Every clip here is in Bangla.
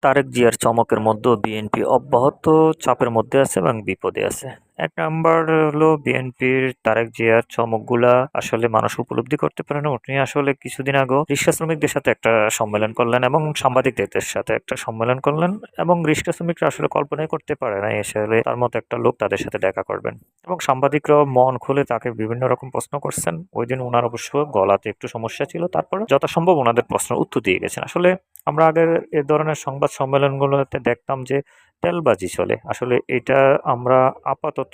তারেক জিয়ার চমকের মধ্যেও বিএনপি অব্যাহত চাপের মধ্যে আছে এবং বিপদে আছে। এক নাম্বার হলো বিএনপির তারেক জিয়ার চমকগুলা আসলে মানুষ উপলব্ধি করতে পারে না। উনি আসলে কিছুদিন আগেও রিক্সা শ্রমিকদের সাথে একটা সম্মেলন করলেন এবং সাংবাদিকদের সাথে একটা সম্মেলন করলেন এবং রিক্সা শ্রমিকরা আসলে কল্পনাই করতে পারে না আসলে তার মতো একটা লোক তাদের সাথে দেখা করবেন। এবং সাংবাদিকরাও মন খুলে তাকে বিভিন্ন রকম প্রশ্ন করছেন। ওইদিন উনার অবশ্য গলাতে একটু সমস্যা ছিল। তারপরে যথাসম্ভব উনাদের প্রশ্নের উত্তর দিয়ে গেছেন। আসলে আমরা আগের এ ধরনের সংবাদ সম্মেলনগুলোতে দেখতাম যে তেলবাজি চলে। আসলে এটা আমরা আপাতত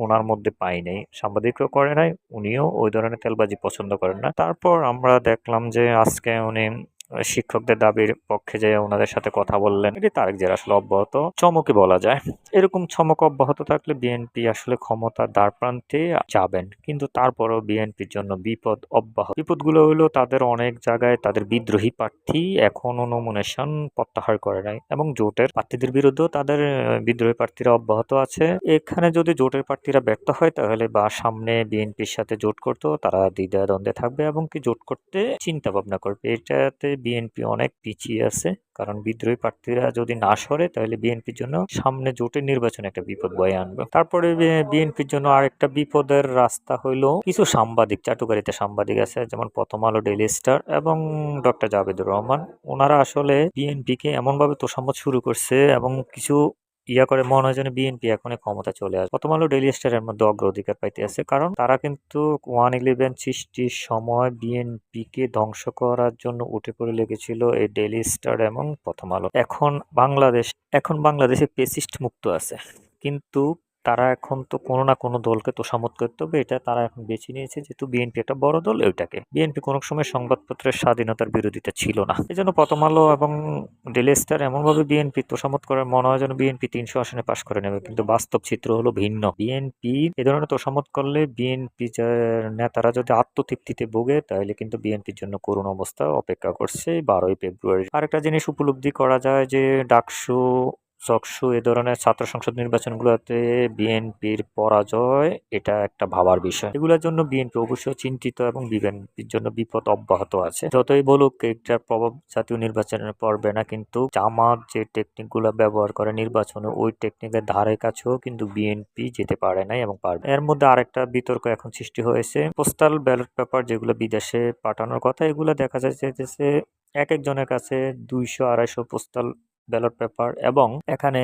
উনার মধ্যে পাই নাই। সাংবাদিকও করে নাই, উনিও ওই ধরনের তেলবাজি পছন্দ করেন না। তারপর আমরা দেখলাম যে আজকে উনি শিক্ষকদের দাবির পক্ষে যেয়ে উনাদের সাথে কথা বললেন। এটি তারেক জিয়ার আসলে অব্যাহত চমকই বলা যায়। এরকম চমক অব্যাহত থাকলে বিএনপি আসলে ক্ষমতার দ্বারপ্রান্তে যাবেন। কিন্তু তারপরও বিএনপির জন্য বিপদ অব্যাহত। বিপদগুলো হলো তাদের অনেক জায়গায় তাদের বিদ্রোহী প্রার্থী এখনো নমিনেশন প্রত্যাহার করে নাই এবং জোটের প্রার্থীদের বিরুদ্ধেও তাদের বিদ্রোহী প্রার্থীরা অব্যাহত আছে। এখানে যদি জোটের প্রার্থীরা ব্যর্থ হয় তাহলে বা সামনে বিএনপির সাথে জোট করতেও তারা দ্বিধাদ্বন্দ্বে থাকবে এবং কি জোট করতে চিন্তা ভাবনা করবে। এটাতে বিএনপি অনেক পিছিয়ে আছে। কারণ বিদ্রোহী প্রার্থীরা যদি না সরে তাহলে বিএনপির জন্য সামনে জোটের নির্বাচনে একটা বিপদ বয়ে আনবে। তারপরে বিএনপির জন্য আরেকটা বিপদের রাস্তা হইলো কিছু সাংবাদিক, চাটুকারিতে সাংবাদিক আছে যেমন প্রথম আলো, ডেইলি স্টার এবং ডক্টর জাবেদুর রহমান। ওনারা আসলে বিএনপিকে এমনভাবে তোষামোদ শুরু করছে এবং কিছু করে মনে হয় যেন বিএনপি এখনই ক্ষমতা চলে আসবে। প্রথম আলো, ডেইলি স্টারের মধ্যে অগ্রাধিকার পাইতে আছে কারণ তারা কিন্তু 111 সৃষ্টির সময় বিএনপিকে ধ্বংস করার জন্য উঠে পড়ে লেগেছিল এই ডেইলি স্টার এবং প্রথম আলো। এখন বাংলাদেশে পেসিস্ট মুক্ত আছে, কিন্তু তারা এখন তো কোনো না কোনো দলকে তোষামোদ করতে হবে। এটা তারা এখন বেছে নিয়েছে, যেহেতু বিএনপি একটা বড় দল ওইটাকে। বিএনপি কোনো সময় সংবাদপত্রের স্বাধীনতার বিরোধিতা ছিল না। এজন্য প্রথম আলো এবং ডেইলি স্টার এমনভাবে বিএনপি তোষামোদ করে মনে হয় যেন বিএনপি 300 আসনে পাশ করে নেবে, কিন্তু বাস্তব চিত্র হলো ভিন্ন। বিএনপি এ ধরনের তোষামোদ করলে বিএনপি নেতারা যদি আত্মতৃপ্তিতে ভোগে তাহলে কিন্তু বিএনপির জন্য করুণ অবস্থা অপেক্ষা করছে 12ই ফেব্রুয়ারি। আরেকটা জিনিস উপলব্ধি করা যায় যে ডাকসু, চকসু এ ধরনের ছাত্র সংসদ নির্বাচনগুলোতে বিএনপির পরাজয় এটা একটা ভাবার বিষয়। এগুলোর জন্য বিএনপি অবশ্যই চিন্তিত এবং বিএনপির জন্য বিপদ অব্যাহত আছে। যতই বলুক এটার প্রভাব জাতীয় নির্বাচনে পড়বে না, কিন্তু জামাত যে টেকনিক গুলো ব্যবহার করে নির্বাচনে ওই টেকনিকের ধারে কাছেও কিন্তু বিএনপি যেতে পারে নাই এবং পারবে। এর মধ্যে আরেকটা বিতর্ক এখন সৃষ্টি হয়েছে পোস্টাল ব্যালট পেপার যেগুলো বিদেশে পাঠানোর কথা, এগুলো দেখা যাচ্ছে এক একজনের কাছে 200-250 পোস্টাল ব্যালট পেপার এবং এখানে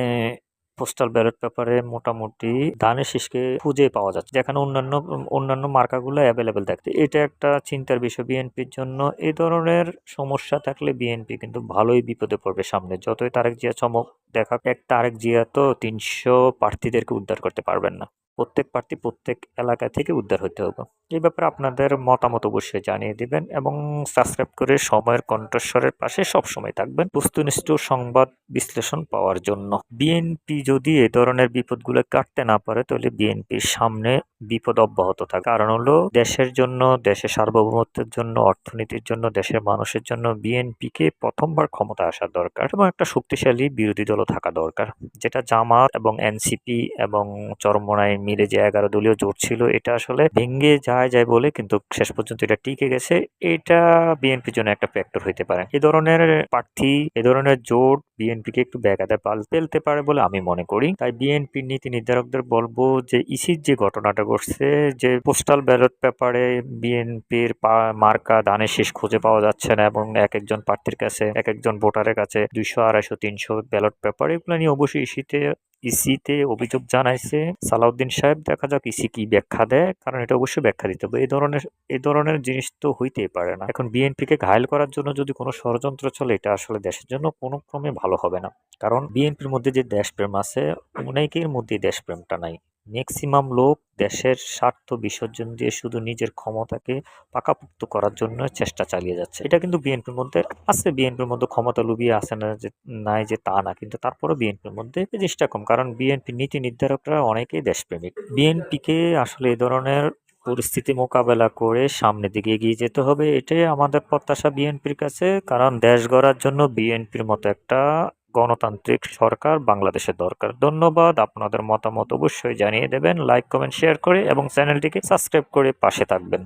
পোস্টাল ব্যালট পেপারে মোটামুটি ধানের শীষকে খুঁজে পাওয়া যাচ্ছে, যেখানে অন্যান্য মার্কাগুলো অ্যাভেলেবেল থাকতে। এটা একটা চিন্তার বিষয় বিএনপির জন্য। এই ধরনের সমস্যা থাকলে বিএনপি কিন্তু ভালোই বিপদে পড়বে সামনে। যতই তারেক জিয়া চমক দেখাক, এক তারেক জিয়া তো 300 প্রার্থীদেরকে উদ্ধার করতে পারবেন না। প্রত্যেক প্রার্থী প্রত্যেক এলাকা থেকে উদ্ধার হতে হবে। এই ব্যাপারে আপনাদের মতামত অবশ্যই জানিয়ে দিবেন এবং সাবস্ক্রাইব করে সময়ের কণ্ঠস্বরের পাশে সবসময় থাকবেন বস্তুনিষ্ঠ সংবাদ বিশ্লেষণ পাওয়ার জন্য। বিএনপি যদি এ ধরনের বিপদগুলো কাটতে না পারে তাহলে বিএনপির সামনে বিপদ অব্যাহত থাকে। কারণ হলো দেশের জন্য, দেশের সার্বভৌমত্বের জন্য, অর্থনীতির জন্য, দেশের মানুষের জন্য বিএনপিকে প্রথমবার ক্ষমতা আসা দরকার এবং একটা শক্তিশালী বিরোধী দলও থাকা দরকার, যেটা জামাত এবং এনসিপি এবং চরমোনাই মিলে যে 11 দলীয় জোট ছিল এটা আসলে ভেঙে যায় বলে কিন্তু শেষ পর্যন্ত এটা টিকে গেছে। এটা বিএনপির জন্য একটা ফ্যাক্টর হইতে পারে। এ ধরনের প্রার্থী, এ ধরনের জোট বিএনপিকে একটু ব্যাঘাতে ফেলতে পারে বলে আমি মনে করি। তাই বিএনপির নীতি নির্ধারকদের বলবো যে ইসির যে ঘটনাটা ঘটছে, যে পোস্টাল ব্যালট পেপারে বিএনপির মার্কা ধানের শীষ খুঁজে পাওয়া যাচ্ছে না এবং এক একজন প্রার্থীর কাছে, এক একজন ভোটারের কাছে 200, 250, 300 ব্যালট পেপার, এগুলো নিয়ে অবশ্যই ইসিতে অভিযোগ জানাইছে সালাউদ্দিন সাহেব। দেখা যাক ইসি কি ব্যাখ্যা দেয়, কারণ এটা অবশ্যই ব্যাখ্যা দিতে হবে। এই ধরনের জিনিস তো হইতেই পারে না। এখন বিএনপিকে ঘায়েল করার জন্য যদি কোনো ষড়যন্ত্র চলে এটা আসলে দেশের জন্য কোনো ক্রমে ভালো হবে না। কারণ বিএনপির মধ্যে যে দেশপ্রেম আছে অনেকের মধ্যে দেশপ্রেমটা নাই। ম্যাক্সিমাম লোক দেশের স্বার্থ বিসর্জন দিয়ে শুধু নিজের ক্ষমতাকে পাকাপোক্ত করার জন্য চেষ্টা চালিয়ে যাচ্ছে। এটা কিন্তু বিএনপির মধ্যে আছে, বিএনপির মধ্যে ক্ষমতা লুবিয়ে আছে না যে নাই যে তা না, কিন্তু তারপরও বিএনপির মধ্যে এই জিনিসটা কম, কারণ বিএনপির নীতি নির্ধারকরা অনেকেই দেশপ্রেমিক। বিএনপিকে আসলে এই ধরনের পরিস্থিতি মোকাবেলা করে সামনের দিকে এগিয়ে যেতে হবে, এটাই আমাদের প্রত্যাশা বিএনপির কাছে। কারণ দেশ গড়ার জন্য বিএনপির মতো একটা গণতান্ত্রিক সরকার বাংলাদেশের দরকার। ধন্যবাদ। আপনাদের মতামত অবশ্যই জানিয়ে দেবেন লাইক, কমেন্ট, শেয়ার করে এবং চ্যানেলটিকে সাবস্ক্রাইব করে পাশে থাকবেন।